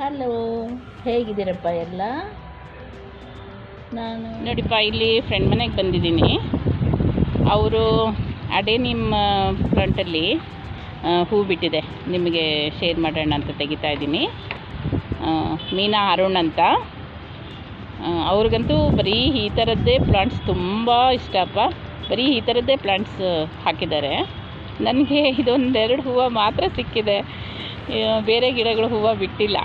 Hello, ಹೇಗಿದ್ದೀರಪ್ಪ ಎಲ್ಲ? ನಾನು ನೋಡಿಪ್ಪ, ಇಲ್ಲಿ ಫ್ರೆಂಡ್ ಮನೆಗೆ ಬಂದಿದ್ದೀನಿ. ಅವರು ನಿಮ್ಮ ಫ್ರಂಟಲ್ಲಿ ಹೂ ಬಿಟ್ಟಿದೆ, ನಿಮಗೆ ಶೇರ್ ಮಾಡೋಣ ಅಂತ ತೆಗಿತಾ ಇದ್ದೀನಿ. ಮೀನಾ ಅರುಣ್ ಅಂತ. ಅವ್ರಿಗಂತೂ ಬರೀ ಈ ಥರದ್ದೇ ಪ್ಲಾಂಟ್ಸ್ ತುಂಬ ಇಷ್ಟಪ್ಪ. ಬರೀ ಈ ಥರದ್ದೇ ಪ್ಲಾಂಟ್ಸ್ ಹಾಕಿದ್ದಾರೆ. ನನಗೆ ಇದೊಂದೆರಡು ಹೂವು ಮಾತ್ರ ಸಿಕ್ಕಿದೆ, ಬೇರೆ ಗಿಡಗಳು ಹೂವು ಬಿಟ್ಟಿಲ್ಲ.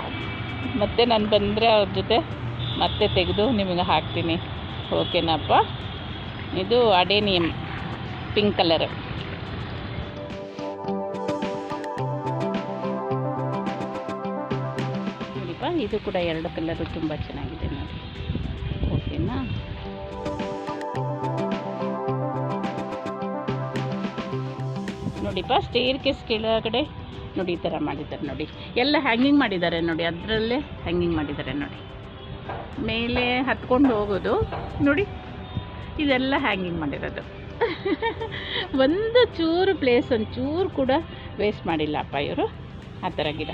ಮತ್ತು ನಾನು ಬಂದರೆ ಅವ್ರ ಜೊತೆ ಮತ್ತೆ ತೆಗೆದು ನಿಮಗೆ ಹಾಕ್ತೀನಿ, ಓಕೆನಪ್ಪ? ಇದು ಅಡೇನಿಯಮ್, ಪಿಂಕ್ ಕಲರ್. ನೋಡಿಪ್ಪ, ಇದು ಕೂಡ ಎರಡು ಕಲರು ತುಂಬ ಚೆನ್ನಾಗಿದೆ ನೋಡಿ, ಓಕೆನಾ? ನೋಡಿಪ್ಪ, ಸ್ಟೇರ್ ಕೇಸ್ ಕೆಳಗಡೆ ನೋಡಿ ಈ ಥರ ಮಾಡಿದ್ದಾರೆ ನೋಡಿ, ಎಲ್ಲ ಹ್ಯಾಂಗಿಂಗ್ ಮಾಡಿದ್ದಾರೆ ನೋಡಿ, ಅದರಲ್ಲೇ ಹ್ಯಾಂಗಿಂಗ್ ಮಾಡಿದ್ದಾರೆ ನೋಡಿ. ಮೇಲೆ ಹತ್ಕೊಂಡು ಹೋಗೋದು ನೋಡಿ, ಇದೆಲ್ಲ ಹ್ಯಾಂಗಿಂಗ್ ಮಾಡಿರೋದು. ಒಂದು ಚೂರು ಪ್ಲೇಸ್ ಒಂಚೂರು ಕೂಡ ವೇಸ್ಟ್ ಮಾಡಿಲ್ಲಪ್ಪ ಇವರು. ಆ ಥರ ಗಿಡ.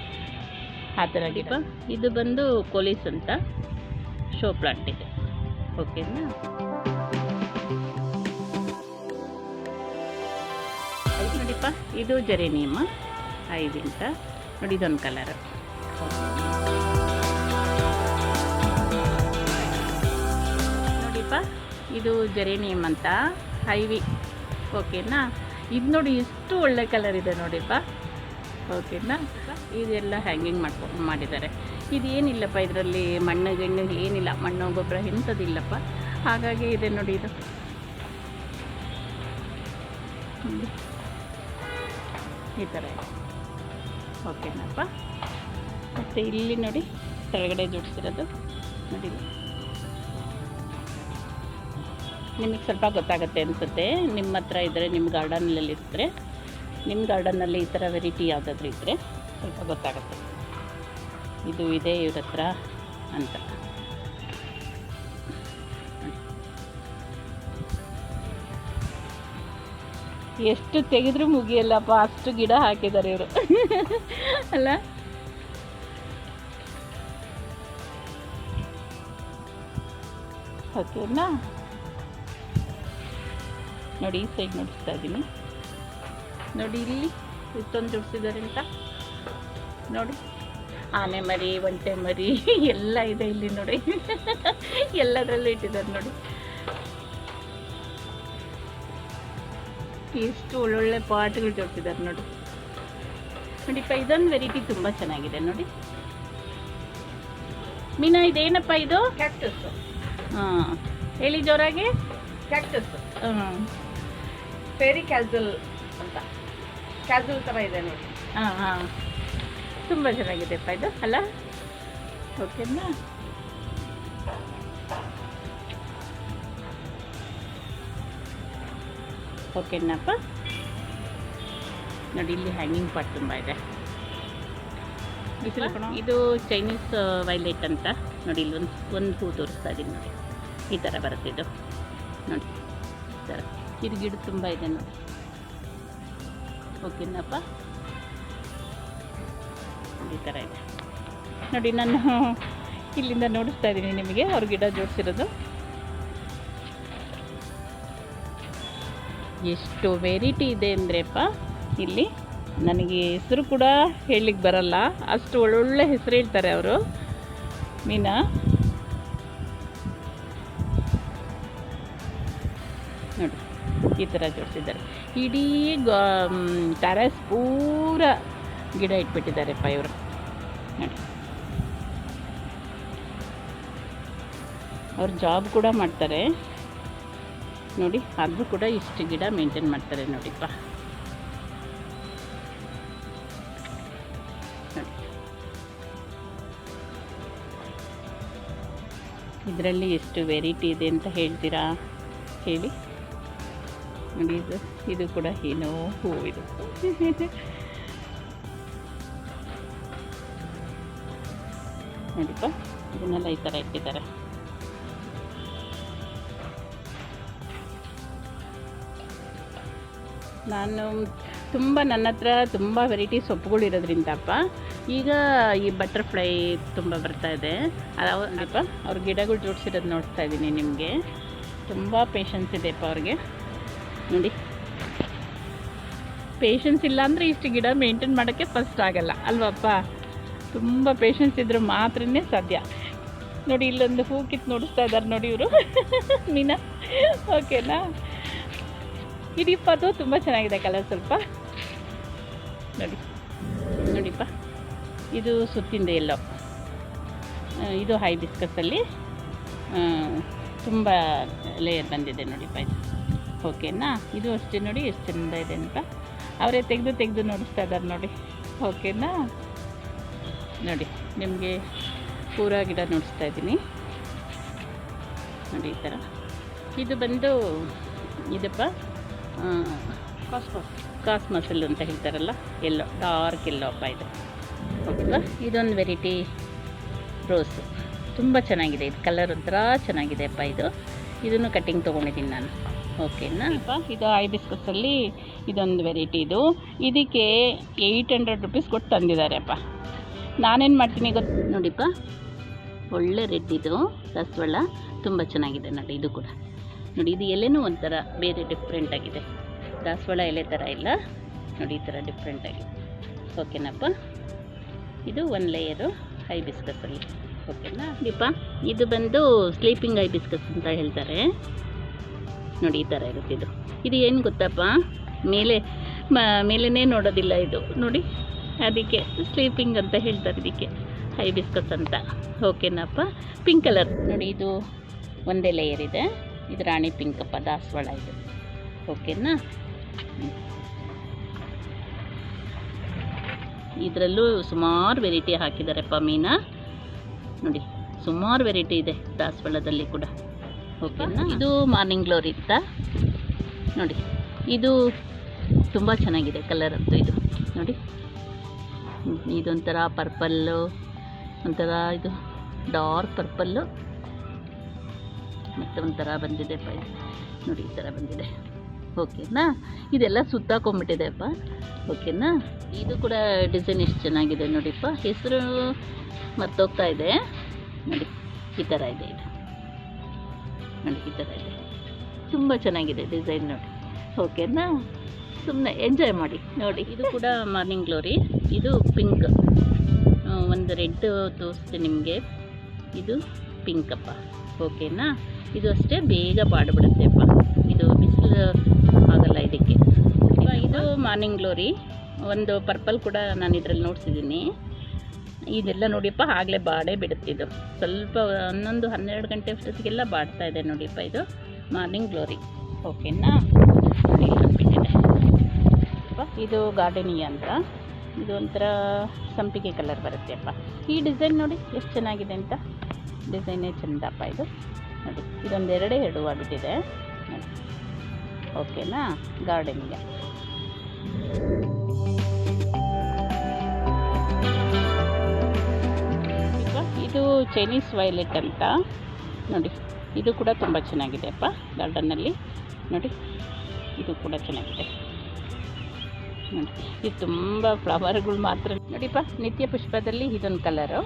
ಇದು ಬಂದು ಕೊಲಿಸ್ ಅಂತ ಶೋ ಪ್ಲಾಂಟ್ ಇದೆ, ಓಕೆನಾ? ನೋಡಿಪ್ಪ, ಇದು ಜೆರೇನಿಯಮ್ ಐವಿಂತ ನೋಡಿ, ಇದೊಂದು ಕಲರ್. ನೋಡಿಪ್ಪ, ಇದು ಜೆರೇನಿಯಮ್ ಅಂತ ಐವಿ, ಓಕೆನಾ? ಇದು ನೋಡಿ ಎಷ್ಟು ಒಳ್ಳೆ ಕಲರ್ ಇದೆ ನೋಡಿಪ್ಪ, ಓಕೆನಾ? ಇದೆಲ್ಲ ಹ್ಯಾಂಗಿಂಗ್ ಮಾಡಿದ್ದಾರೆ. ಇದೇನಿಲ್ಲಪ್ಪ, ಇದರಲ್ಲಿ ಮಣ್ಣು ಗಿಣ್ಣು ಏನಿಲ್ಲ, ಮಣ್ಣು ಗೊಬ್ಬರ ಎಂಥದಿಲ್ಲಪ್ಪ, ಹಾಗಾಗಿ ಇದೆ ನೋಡಿ ಇದು. ಈ ಥರ ಇದೆ, ಓಕೆನಪ್ಪ? ಮತ್ತು ಇಲ್ಲಿ ನೋಡಿ ಕೆಳಗಡೆ ಜೋಡಿಸಿರೋದು ನೋಡಿ, ನಿಮಗೆ ಸ್ವಲ್ಪ ಗೊತ್ತಾಗುತ್ತೆ ಅನಿಸುತ್ತೆ. ನಿಮ್ಮ ಹತ್ರ ಇದ್ದರೆ, ನಿಮ್ಮ ಗಾರ್ಡನಲ್ಲಿ ಇದ್ದರೆ, ನಿಮ್ಮ ಗಾರ್ಡನ್ನಲ್ಲಿ ಈ ಥರ ವೆರೈಟಿ ಯಾವುದಾದ್ರೂ ಇದ್ದರೆ ಸ್ವಲ್ಪ ಗೊತ್ತಾಗುತ್ತೆ, ಇದು ಇದೆ ಇವ್ರ ಹತ್ರ ಅಂತ. ಎಷ್ಟು ತೆಗೆದ್ರೂ ಮುಗಿಯಲ್ಲಪ್ಪ, ಅಷ್ಟು ಗಿಡ ಹಾಕಿದ್ದಾರೆ ಇವರು. ಅಲ್ಲ, ಓಕೆನಾ? ನೋಡಿ ಈ ಸೈಡ್ ನೋಡಿಸ್ತಾ ಇದ್ದೀನಿ ನೋಡಿ, ಇಲ್ಲಿ ಇಷ್ಟೊಂದು ಜೋಡಿಸಿದ್ದಾರೆ ಅಂತ ನೋಡಿ. ಆನೆ ಮರಿ, ಒಂಟೆ ಮರಿ ಎಲ್ಲ ಇದೆ ಇಲ್ಲಿ ನೋಡಿ. ಎಲ್ಲದರಲ್ಲೂ ಇಟ್ಟಿದ್ದಾರೆ ನೋಡಿ. ಎಷ್ಟು ಒಳ್ಳೊಳ್ಳೆ ಪಾಟ್ಗಳು ಜೋಡಿಸಿದ್ದಾರೆ ನೋಡಿ. ನೋಡಿಪ್ಪ, ಇದೊಂದು ವೆರೈಟಿ ತುಂಬ ಚೆನ್ನಾಗಿದೆ ನೋಡಿ. ಮೀನಾ, ಇದೇನಪ್ಪ ಇದು? ಕ್ಯಾಕ್ಟಸ್. ಹಾಂ, ಹೇಳಿ ಜೋರಾಗಿ. ಕ್ಯಾಕ್ಟಸ್. ಫೇರಿ ಕ್ಯಾಸುಲ್ ಅಂತ, ಕ್ಯಾಸುಲ್ ಥರ ಇದೆ ನೋಡಿ. ಹಾಂ ಹಾಂ, ತುಂಬ ಚೆನ್ನಾಗಿದೆಪ್ಪ ಇದು, ಅಲ್ಲ? ಓಕೆನಾ? ಓಕೆನಪ್ಪ? ನೋಡಿ, ಇಲ್ಲಿ ಹ್ಯಾಂಗಿಂಗ್ ಪಾಟ್ ತುಂಬ ಇದೆ. ಇದು ಚೈನೀಸ್ ವೈಲೆಟ್ ಅಂತ ನೋಡಿ. ಇಲ್ಲಿ ಒಂದು ಹೂ ತೋರಿಸ್ತಾ ಇದ್ದೀನಿ ನೋಡಿ, ಈ ಥರ ಬರುತ್ತೆ ಇದು ನೋಡಿ, ಈ ಥರ. ಇದು ಗಿಡ ತುಂಬ ಇದೆ ನೋಡಿ, ಓಕೆನಪ್ಪ? ಈ ಥರ ಇದೆ ನೋಡಿ. ನಾನು ಇಲ್ಲಿಂದ ನೋಡಿಸ್ತಾ ಇದ್ದೀನಿ ನಿಮಗೆ ಅವ್ರ ಗಿಡ ಜೋಡಿಸಿರೋದು. ಎಷ್ಟು ವೆರೈಟಿ ಇದೆ ಅಂದ್ರೆಪ್ಪ ಇಲ್ಲಿ, ನನಗೆ ಹೆಸರು ಕೂಡ ಹೇಳಲಿಕ್ಕೆ ಬರಲ್ಲ, ಅಷ್ಟು ಒಳ್ಳೊಳ್ಳೆ ಹೆಸರು ಹೇಳ್ತಾರೆ ಅವರು. ಮೀನಾ, ನೋಡಿ ಈ ಥರ ಜೋಡಿಸಿದ್ದಾರೆ. ಇಡೀ ಟೆರೆಸ್ ಪೂರ ಗಿಡ ಇಟ್ಬಿಟ್ಟಿದ್ದಾರೆಪ್ಪ ಇವರು ನೋಡಿ. ಅವ್ರು ಜಾಬ್ ಕೂಡ ಮಾಡ್ತಾರೆ ನೋಡಿ, ಆದರೂ ಕೂಡ ಇಷ್ಟು ಗಿಡ ಮೇಂಟೈನ್ ಮಾಡ್ತಾರೆ ನೋಡಿಪ್ಪ. ನೋಡಿ, ಇದರಲ್ಲಿ ಎಷ್ಟು ವೆರೈಟಿ ಇದೆ ಅಂತ ಹೇಳ್ತೀರಾ ಹೇಳಿ ನೋಡಿ. ಇದು ಕೂಡ ಏನೋ ಹೂವು ಇದು. ನೋಡಿಪ್ಪ, ಇದನ್ನೆಲ್ಲ ಈ ಥರ ಇಟ್ಟಿದ್ದಾರೆ. ನಾನು ತುಂಬ ನನ್ನ ಹತ್ರ ತುಂಬ ವೆರೈಟಿ ಸೊಪ್ಪುಗಳಿರೋದ್ರಿಂದಪ್ಪ ಈಗ ಈ ಬಟರ್ಫ್ಲೈ ತುಂಬ ಬರ್ತಾ ಇದೆ. ಅಪ್ಪ ಅವ್ರ ಗಿಡಗಳು ಜೋಡಿಸಿರೋದು ನೋಡ್ತಾ ಇದ್ದೀನಿ ನಿಮಗೆ. ತುಂಬ ಪೇಷನ್ಸ್ ಇದೆಯಪ್ಪ ಅವ್ರಿಗೆ. ನೋಡಿ, ಪೇಷನ್ಸ್ ಇಲ್ಲ ಅಂದರೆ ಇಷ್ಟು ಗಿಡ ಮೇಂಟೈನ್ ಮಾಡೋಕ್ಕೆ ಫಸ್ಟ್ ಆಗಲ್ಲ ಅಲ್ವಪ್ಪ. ತುಂಬ ಪೇಷನ್ಸ್ ಇದ್ದರೆ ಮಾತ್ರನೇ ಸಾಧ್ಯ. ನೋಡಿ, ಇಲ್ಲೊಂದು ಹೂ ಕಿತ್ತು ನೋಡಿಸ್ತಾ ಇದ್ದಾರೆ ನೋಡಿ ಇವರು ಮೀನಾ. ಓಕೆನಾ, ಇದಿಪ್ಪ, ಅದು ತುಂಬ ಚೆನ್ನಾಗಿದೆ ಕಲರ್ ಸ್ವಲ್ಪ. ನೋಡಿ ನೋಡಿಪ್ಪ, ಇದು ಸುತ್ತಿಂದ ಎಲ್ಲೋ, ಇದು ಹೈಬಿಸ್ಕಸಲ್ಲಿ ತುಂಬ ಲೇಯರ್ ಬಂದಿದೆ ನೋಡಿಪ್ಪ ಇದು. ಓಕೆನಾ, ಇದು ಅಷ್ಟೇ ನೋಡಿ ಎಷ್ಟು ಚೆಂದ ಇದೆ ಅಂತ ಅವರೇ ತೆಗೆದು ನೋಡಿಸ್ತಾ ಇದ್ದಾರೆ ನೋಡಿ. ಓಕೆನಾ, ನೋಡಿ ನಿಮಗೆ ಪೂರ ಗಿಡ ನೋಡಿಸ್ತಾ ಇದ್ದೀನಿ ನೋಡಿ ಈ ಥರ. ಇದು ಬಂದು ಇದಪ್ಪ ಕಾಸ್ಮಸಲ್ ಅಂತ ಹೇಳ್ತಾರಲ್ಲ, ಎಲ್ಲೋ, ಡಾರ್ಕ್ ಎಲ್ಲೋ ಅಪ್ಪ ಇದು. ಓಕೆವಾ, ಇದೊಂದು ವೆರೈಟಿ ರೋಸು, ತುಂಬ ಚೆನ್ನಾಗಿದೆ ಇದು. ಕಲರ್ ಒಂಥರ ಚೆನ್ನಾಗಿದೆ ಅಪ್ಪ ಇದು. ಇದನ್ನು ಕಟ್ಟಿಂಗ್ ತೊಗೊಂಡಿದ್ದೀನಿ ನಾನು. ಓಕೆನಾ ಅಪ್ಪ, ಇದು ಹೈಬಿಸ್ಕಸಲ್ಲಿ ಇದೊಂದು ವೆರೈಟಿ. ಇದಕ್ಕೆ 800 ರೂಪೀಸ್ ಕೊಟ್ಟು ತಂದಿದ್ದಾರೆ ಅಪ್ಪ. ನಾನೇನು ಮಾಡ್ತೀನಿ ಗೊತ್ತು ನೋಡಿಪ್ಪ, ಒಳ್ಳೆ ರೆಡ್ ಇದು ದಾಸವಾಳ, ತುಂಬ ಚೆನ್ನಾಗಿದೆ ನೋಡಿ. ಇದು ಕೂಡ ನೋಡಿ, ಇದು ಎಲೆನೂ ಒಂಥರ ಬೇರೆ ಡಿಫ್ರೆಂಟ್ ಆಗಿದೆ. ದಾಸವಾಳ ಎಲೆ ಥರ ಇಲ್ಲ ನೋಡಿ, ಈ ಥರ ಡಿಫ್ರೆಂಟ್ ಆಗಿದೆ. ಓಕೆನಪ್ಪ, ಇದು ಒಂದು ಲೇಯರು ಹೈಬಿಸ್ಕಸಲ್ಲಿ. ಓಕೆನಾ ದೀಪ, ಇದು ಬಂದು ಸ್ಲೀಪಿಂಗ್ ಹೈಬಿಸ್ಕಸ್ ಅಂತ ಹೇಳ್ತಾರೆ ನೋಡಿ. ಈ ಥರ ಇರುತ್ತೆ ಇದು. ಇದು ಏನು ಗೊತ್ತಪ್ಪ, ಮೇಲೇ ನೋಡೋದಿಲ್ಲ ಇದು ನೋಡಿ, ಅದಕ್ಕೆ ಸ್ಲೀಪಿಂಗ್ ಅಂತ ಹೇಳ್ತಾರೆ ಇದಕ್ಕೆ, ಹೈಬಿಸ್ಕಸ್ ಅಂತ. ಓಕೆನಪ್ಪ, ಪಿಂಕ್ ಕಲರ್ ನೋಡಿ, ಇದು ಒಂದೇ ಲೇಯರ್ ಇದೆ. ಇದು ರಾಣಿ ಪಿಂಕಪ್ಪ ದಾಸವಾಳ ಇದು. ಓಕೆನಾ, ಇದರಲ್ಲೂ ಸುಮಾರು ವೆರೈಟಿ ಹಾಕಿದ್ದಾರೆಪ್ಪ ಮೀನಾ ನೋಡಿ. ಸುಮಾರು ವೆರೈಟಿ ಇದೆ ದಾಸವಾಳದಲ್ಲಿ ಕೂಡ. ಓಕೆನಾ, ಇದು ಮಾರ್ನಿಂಗ್ ಗ್ಲೋರಿ ಅಂತ ನೋಡಿ. ಇದು ತುಂಬ ಚೆನ್ನಾಗಿದೆ ಕಲರ್ ಅಂತೂ ಇದು ನೋಡಿ. ಇದೊಂಥರ ಪರ್ಪಲ್ಲು, ಒಂಥರ ಇದು ಡಾರ್ಕ್ ಪರ್ಪಲ್ಲು, ಮತ್ತು ಒಂಥರ ಬಂದಿದೆ ಅಪ್ಪ ಇದು ನೋಡಿ, ಈ ಥರ ಬಂದಿದೆ. ಓಕೆನಾ, ಇದೆಲ್ಲ ಸುತ್ತಾಕೊಂಬಿಟ್ಟಿದೆ ಅಪ್ಪ. ಓಕೆನಾ, ಇದು ಕೂಡ ಡಿಸೈನ್ ಎಷ್ಟು ಚೆನ್ನಾಗಿದೆ ನೋಡಿಪ್ಪ. ಹೆಸರು ಮರ್ತೋಗ್ತಾ ಇದೆ ನೋಡಿ. ಈ ಥರ ಇದೆ ಇದು ನೋಡಿ, ಈ ಥರ ಇದೆ. ತುಂಬ ಚೆನ್ನಾಗಿದೆ ಡಿಸೈನ್ ನೋಡಿ. ಓಕೆನಾ, ಸುಮ್ಮನೆ ಎಂಜಾಯ್ ಮಾಡಿ ನೋಡಿ. ಇದು ಕೂಡ ಮಾರ್ನಿಂಗ್ ಗ್ಲೋರಿ. ಇದು ಪಿಂಕ್, ಒಂದು ರೆಡ್ ತೋರಿಸ್ತೀನಿ ನಿಮಗೆ. ಇದು ಪಿಂಕಪ್ಪ. ಓಕೆನಾ, ಇದು ಅಷ್ಟೇ ಬೇಗ ಬಾಡಿಬಿಡುತ್ತೆ ಅಪ್ಪ. ಇದು ಬಿಸಿಲು ಆಗಲ್ಲ ಇದಕ್ಕೆ. ಇದು ಮಾರ್ನಿಂಗ್ ಗ್ಲೋರಿ. ಒಂದು ಪರ್ಪಲ್ ಕೂಡ ನಾನು ಇದರಲ್ಲಿ ನೋಡ್ಸಿದ್ದೀನಿ. ಇದೆಲ್ಲ ನೋಡಿಯಪ್ಪ, ಆಗಲೇ ಬಾಡೇ ಬಿಡುತ್ತಿದ್ದು. ಸ್ವಲ್ಪ 11-12 ಗಂಟೆ ಅಷ್ಟೊತ್ತಿಗೆಲ್ಲ ಬಾಡ್ತಾ ಇದೆ ನೋಡಿಯಪ್ಪ. ಇದು ಮಾರ್ನಿಂಗ್ ಗ್ಲೋರಿ. ಓಕೆನಾ, ಬಿಟ್ಟಿದೆ. ಇದು ಗಾರ್ಡನಿಯಾ ಅಂತ. ಇದು ಒಂಥರ ಸಂಪಿಗೆ ಕಲರ್ ಬರುತ್ತೆ ಅಪ್ಪ. ಈ ಡಿಸೈನ್ ನೋಡಿ ಎಷ್ಟು ಚೆನ್ನಾಗಿದೆ ಅಂತ. ಡಿಸೈನೇ ಚೆಂದಪ್ಪ ಇದು ನೋಡಿ. ಇದೊಂದು ಎರಡೇ ಆಗಿಬಿಟ್ಟಿದೆ ನೋಡಿ. ಓಕೆನಾ, ಗಾರ್ಡನಿಯಾ. ಇದು ಚೈನೀಸ್ ವೈಲೆಟ್ ಅಂತ ನೋಡಿ. ಇದು ಕೂಡ ತುಂಬ ಚೆನ್ನಾಗಿದೆ ಅಪ್ಪ ಗಾರ್ಡನ್ನಲ್ಲಿ ನೋಡಿ. ಇದು ಕೂಡ ಚೆನ್ನಾಗಿದೆ ನೋಡಿ. ಇದು ತುಂಬ ಫ್ಲವರ್ಗಳು ಮಾತ್ರ ನೋಡಿಪ್ಪ. ನಿತ್ಯ ಪುಷ್ಪದಲ್ಲಿ ಇದೊಂದು ಕಲರು.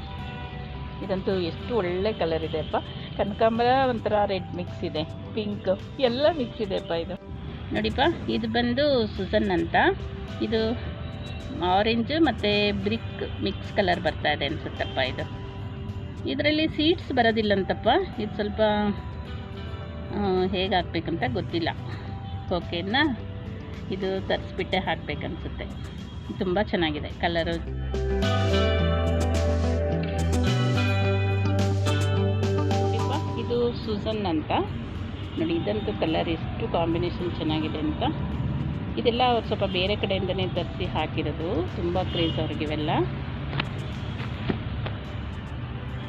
ಇದಂತೂ ಎಷ್ಟು ಒಳ್ಳೆ ಕಲರ್ ಇದೆ ಅಪ್ಪ. ಕನಕಾಂಬರ ಒಂಥರ ರೆಡ್ ಮಿಕ್ಸ್ ಇದೆ, ಪಿಂಕ್ ಎಲ್ಲ ಮಿಕ್ಸ್ ಇದೆ ಅಪ್ಪ ಇದು ನೋಡಿಪ್ಪ. ಇದು ಬಂದು ಸುಸನ್ ಅಂತ. ಇದು ಆರೆಂಜ್ ಮತ್ತು ಬ್ರಿಕ್ ಮಿಕ್ಸ್ ಕಲರ್ ಬರ್ತಾ ಇದೆ ಅನಿಸುತ್ತಪ್ಪ ಇದು. ಇದರಲ್ಲಿ ಸೀಡ್ಸ್ ಬರೋದಿಲ್ಲಂತಪ್ಪ. ಇದು ಸ್ವಲ್ಪ ಹೇಗೆ ಹಾಕ್ಬೇಕಂತ ಗೊತ್ತಿಲ್ಲ. ಓಕೆನಾ, ಇದು ತರಿಸ್ಬಿಟ್ಟೆ ಹಾಕಬೇಕನ್ಸುತ್ತೆ. ತುಂಬ ಚೆನ್ನಾಗಿದೆ ಕಲರು. ಇದು ಸುಸನ್ ಅಂತ ನೋಡಿ. ಇದಂತೂ ಕಲರ್ ಎಷ್ಟು ಕಾಂಬಿನೇಷನ್ ಚೆನ್ನಾಗಿದೆ ಅಂತ. ಇದೆಲ್ಲ ಅವ್ರು ಸ್ವಲ್ಪ ಬೇರೆ ಕಡೆಯಿಂದನೇ ತರಿಸಿ ಹಾಕಿರೋದು. ತುಂಬ ಕ್ರೇಜ್ ಅವ್ರಿಗಿವೆಲ್ಲ.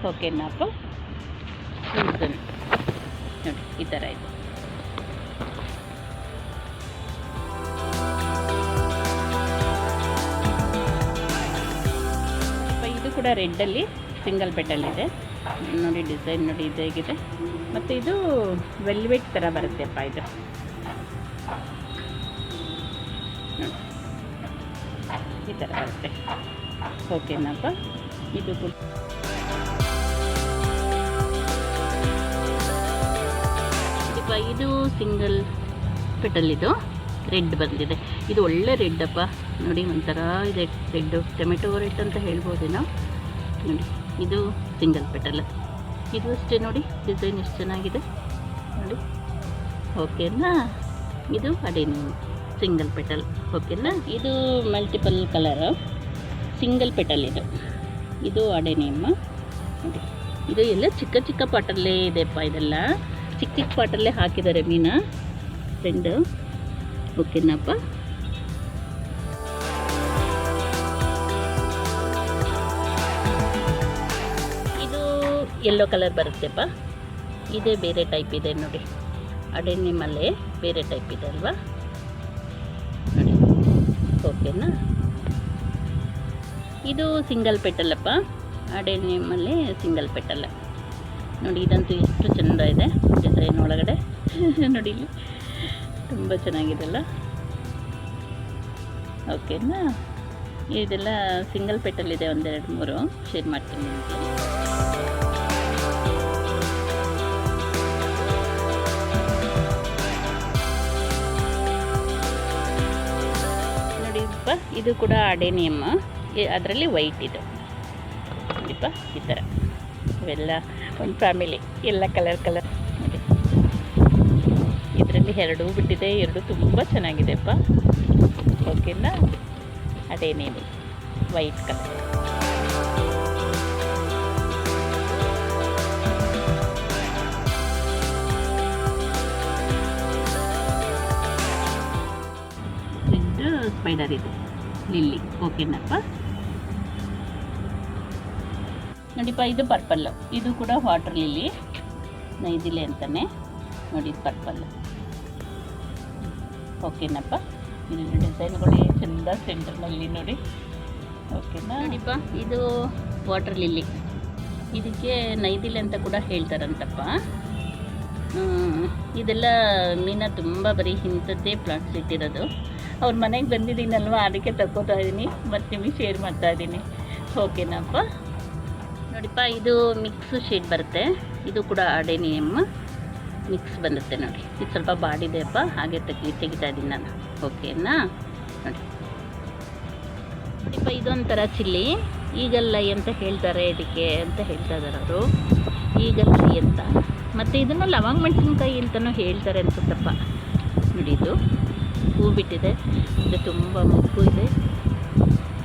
ಓಕೆನಪ್ಪ, ಸುಸನ್ ನೋಡಿ ಈ ಥರ ಇದೆ. ಇದು ಕೂಡ ರೆಡ್ಡಲ್ಲಿ ಸಿಂಗಲ್ ಬೆಟ್ಟಲ್ಲಿದೆ ನೋಡಿ. ಡಿಸೈನ್ ನೋಡಿ ಇದು ಹೇಗಿದೆ. ಮತ್ತು ಇದು ವೆಲ್ವೆಟ್ ಥರ ಬರುತ್ತೆಪ್ಪ ಇದು ನೋಡಿ. ಈ ಥರ ಬರುತ್ತೆ. ಓಕೆನಪ್ಪ. ಇದು ಕೂಡ ಇದು ಸಿಂಗಲ್ ಪೆಟಲ್, ಇದು ರೆಡ್ ಬಂದಿದೆ. ಇದು ಒಳ್ಳೆ ರೆಡ್ಡಪ್ಪ ನೋಡಿ, ಒಂಥರ ಇದೆ ರೆಡ್ಡು, ಟೊಮೆಟೊ ರೆಡ್ ಅಂತ ಹೇಳ್ಬೋದೇನೋ. ನೋಡಿ ಇದು ಸಿಂಗಲ್ ಪೆಟಲ್, ಇದು ಅಷ್ಟೇ ನೋಡಿ, ಡಿಸೈನ್ ಎಷ್ಟು ಚೆನ್ನಾಗಿದೆ ನೋಡಿ. ಓಕೆನಾ. ಇದು ಅಡೇನಿಯಮ್ ಸಿಂಗಲ್ ಪೆಟಲ್. ಓಕೆನಾ. ಇದು ಮಲ್ಟಿಪಲ್ ಕಲರ್ ಸಿಂಗಲ್ ಪೆಟಲ್. ಇದು ಅಡೇನಿಯಮ್ ನೋಡಿ. ಇದು ಎಲ್ಲ ಚಿಕ್ಕ ಚಿಕ್ಕ ಪಾಟಲ್ಲೇ ಇದೆಪ್ಪ, ಇದೆಲ್ಲ ಚಿಕ್ಕ ಚಿಕ್ಕ ಪಾಟಲ್ಲೇ ಹಾಕಿದ್ದಾರೆ ಮೀನಾ ಫ್ರೆಂಡು. ಓಕೆನಪ್ಪ. ಇದು ಯೆಲ್ಲೋ ಕಲರ್ ಬರುತ್ತೆಪ್ಪ, ಇದೇ ಬೇರೆ ಟೈಪ್ ಇದೆ ನೋಡಿ. ಅಡೇನಿಯಮಲ್ಲೇ ಬೇರೆ ಟೈಪ್ ಇದೆ ಅಲ್ವಾ ನೋಡಿ. ಓಕೆನಾ. ಇದು ಸಿಂಗಲ್ ಪೆಟಲಪ್ಪ, ಅಡೇನಿಯಮಲ್ಲೇ ಸಿಂಗಲ್ ಪೆಟಲ್ ನೋಡಿ. ಇದಂತೂ ಎಷ್ಟು ಚೆಂದ ಇದೆ ಡಿಸೈನ್ ಒಳಗಡೆ ನೋಡಿ, ಇಲ್ಲಿ ತುಂಬ ಚೆನ್ನಾಗಿದೆಲ್ಲ. ಓಕೆನಾ. ಇದೆಲ್ಲ ಸಿಂಗಲ್ ಪೆಟಲ್ ಇದೆ, ಒಂದೆರಡು ಮೂರು ಶೇರ್ ಮಾಡ್ತೀನಿ ನಿಮಗೆ. ನೋಡಿಪ್ಪ, ಇದು ಕೂಡ ಅಡೇನಿಯಮ್, ಅದರಲ್ಲಿ ವೈಟ್ ಇದು ನೋಡಿಪ್ಪ. ಈ ಥರ ಇವೆಲ್ಲ ಒಂದು ಫ್ಯಾಮಿಲಿ, ಎಲ್ಲ ಕಲರ್ ಕಲರ್ ನೋಡಿ. ಇದರಲ್ಲಿ ಎರಡೂ ಬಿಟ್ಟಿದೆ, ಎರಡು ತುಂಬ ಚೆನ್ನಾಗಿದೆಪ್ಪ. ಓಕೆನಾ. ಅಡೇನಿಯಮ್ ವೈಟ್ ಕಲರ್. ರೆಡ್ ಸ್ಪೈಡರ್ ಇದೆ, ಲಿಲ್ಲಿ. ಓಕೆನಪ್ಪ. ನೋಡಿಪ್ಪ, ಇದು ಪರ್ಪಲ್ಲು, ಇದು ಕೂಡ ವಾಟರ್ ಲಿಲ್ಲಿ, ನೈದಿಲೆ ಅಂತಲೇ ನೋಡಿ. ಇದು ಪರ್ಪಲ್ಲು. ಓಕೆನಪ್ಪ. ಇಲ್ಲಿ ಡಿಸೈನ್ಗಳು ಚೆಂದ ಸೆಂಟರ್ನಲ್ಲಿ ನೋಡಿ. ಓಕೆನಾ. ನೋಡಿಪ್ಪ, ಇದು ವಾಟರ್ ಲಿಲ್ಲಿ, ಇದಕ್ಕೆ ನೈದಿಲೆ ಅಂತ ಕೂಡ ಹೇಳ್ತಾರಂತಪ್ಪ. ಇದೆಲ್ಲ ಮೀನ ತುಂಬ ಬರೀ ಇಂಥದ್ದೇ ಪ್ಲಾಂಟ್ಸ್ ಇಟ್ಟಿರೋದು. ಅವ್ರ ಮನೆಗೆ ಬಂದಿದ್ದೀನಲ್ವ, ಅದಕ್ಕೆ ತಗೋತಾ ಇದ್ದೀನಿ ಮತ್ತು ನಿಮಗೆ ಶೇರ್ ಮಾಡ್ತಾ ಇದ್ದೀನಿ. ಓಕೆನಪ್ಪ. ನೋಡಿಪ್ಪ, ಇದು ಮಿಕ್ಸ್ ಶೇಡ್ ಬರುತ್ತೆ, ಇದು ಕೂಡ ಅಡೇನಿಯಮ್ ಮಿಕ್ಸ್ ಬರುತ್ತೆ ನೋಡಿ. ಇದು ಸ್ವಲ್ಪ ಬಾಡಿದೆಯಪ್ಪ, ಹಾಗೆ ತೆಗಿತಾ ಇದ್ದೀನಿ ನಾನು. ಓಕೆನಾ. ನೋಡಿ ನೋಡಿಪ್ಪ, ಇದೊಂಥರ ಚಿಲ್ಲಿ, ಈಗಲ್ಲ ಅಂತ ಹೇಳ್ತಾರೆ ಇದಕ್ಕೆ ಅಂತ ಹೇಳ್ತಾ ಇದ್ದಾರೆ ಅವರು, ಈಗಲ್ಲ ಅಂತ. ಮತ್ತು ಇದನ್ನು ಲವಂಗ ಮೆಣಸಿನ್ಕಾಯಿ ಅಂತಲೂ ಹೇಳ್ತಾರೆ ಅನ್ಸುತ್ತಪ್ಪ. ನೋಡಿ ಇದು ಹೂ ಬಿಟ್ಟಿದೆ, ಇದು ತುಂಬ ಮುಗ್ಗು ಇದೆ,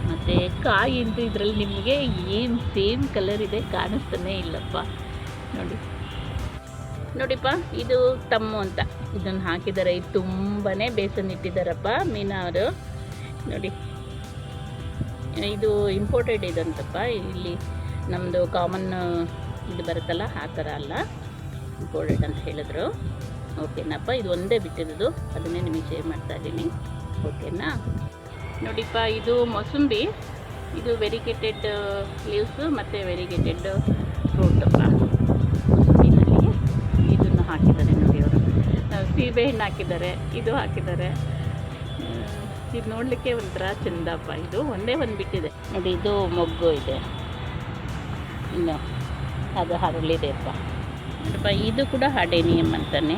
ಮತ್ತು ಕಾಯಿ ಅಂತೂ ಇದರಲ್ಲಿ ನಿಮಗೆ ಏನು ಸೇಮ್ ಕಲರ್ ಇದೆ ಕಾಣಿಸ್ತಾನೆ ಇಲ್ಲಪ್ಪ ನೋಡಿ. ನೋಡಿಪ್ಪ, ಇದು ತಮ್ಮು ಅಂತ ಇದನ್ನು ಹಾಕಿದ್ದಾರೆ. ಇದು ತುಂಬಾ ಬೇಸನ್ ಇಟ್ಟಿದ್ದಾರಪ್ಪ ಮೀನಾ ಅವರು ನೋಡಿ. ಇದು ಇಂಪೋರ್ಟೆಡ್ ಇದಂತಪ್ಪ, ಇಲ್ಲಿ ನಮ್ಮದು ಕಾಮನ್ ಇದು ಬರುತ್ತಲ್ಲ ಆ ಥರ ಅಲ್ಲ, ಇಂಪೋರ್ಟೆಡ್ ಅಂತ ಹೇಳಿದ್ರು. ಓಕೆನಪ್ಪ. ಇದು ಒಂದೇ ಬಿಟ್ಟಿರೋದು, ಅದನ್ನೇ ನಿಮಗೆ ಶೇರ್ ಮಾಡ್ತಾ ಇದ್ದೀನಿ. ಓಕೆನಾ. ನೋಡಿಪ್ಪ, ಇದು ಮೊಸಂಬಿ, ಇದು ವೆರಿಗೇಟೆಡ್ ಲೀವ್ಸು ಮತ್ತು ವೆರಿಗೇಟೆಡ್ ಫ್ರೂಟಪ್ಪ. ಮೊಸಂಬಿನಲ್ಲಿ ಇದನ್ನು ಹಾಕಿದ್ದಾರೆ ನೋಡಿ ಅವರು, ಸೀಬೆಹಣ್ಣು ಹಾಕಿದ್ದಾರೆ, ಇದು ಹಾಕಿದ್ದಾರೆ. ಇದು ನೋಡಲಿಕ್ಕೆ ಒಂಥರ ಚೆಂದಪ್ಪ. ಇದು ಒಂದೇ ಒಂದು ಬಿಟ್ಟಿದೆ ನೋಡಿ. ಇದು ಮೊಗ್ಗು ಇದೆ, ಇನ್ನು ಅದು ಹರಳಿದೆಯಪ್ಪ ನೋಡಪ್ಪ. ಇದು ಕೂಡ ಅಡೇನಿಯಮ್ ಅಂತಲೇ,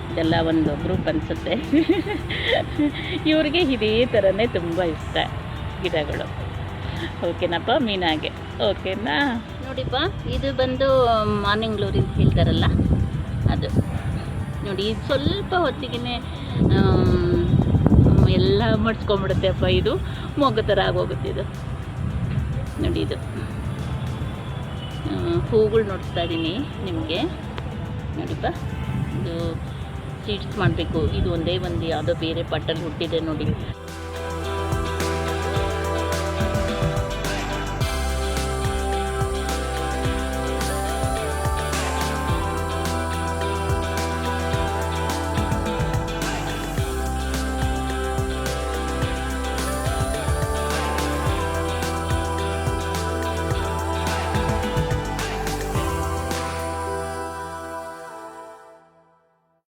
ಇದೆಲ್ಲ ಒಂದು ಗ್ರೂಪ್ ಅನಿಸುತ್ತೆ. ಇವ್ರಿಗೆ ಇದೇ ಥರನೇ ತುಂಬ ಇಷ್ಟ ಗಿಡಗಳು. ಓಕೆನಪ್ಪ. ಮೀನಾಗೆ. ಓಕೆನಾ. ನೋಡಿಪ್ಪ, ಇದು ಬಂದು ಮಾರ್ನಿಂಗ್ ಗ್ಲೋರಿ ಅಂತ ಹೇಳ್ತಾರಲ್ಲ ಅದು ನೋಡಿ. ಇದು ಸ್ವಲ್ಪ ಹೊತ್ತಿಗೆ ಎಲ್ಲ ಮಡ್ಸ್ಕೊಂಡ್ಬಿಡುತ್ತೆಪ್ಪ, ಇದು ಮೊಗ್ಗು ಥರ ಆಗೋಗುತ್ತೆ ಇದು ನೋಡಿ. ಇದು ಹೂಗಳು ನೋಡ್ತಾ ಇದ್ದೀನಿ ನಿಮಗೆ ನೋಡಿಪ್ಪ. ಇದು ಸೀಡ್ಸ್ ಮಾಡಬೇಕು, ಇದು ಒಂದೇ ಒಂದು ಯಾವುದೋ ಬೇರೆ ಪಟ್ಟಲ್ಲಿ ಹುಟ್ಟಿದೆ ನೋಡಿ.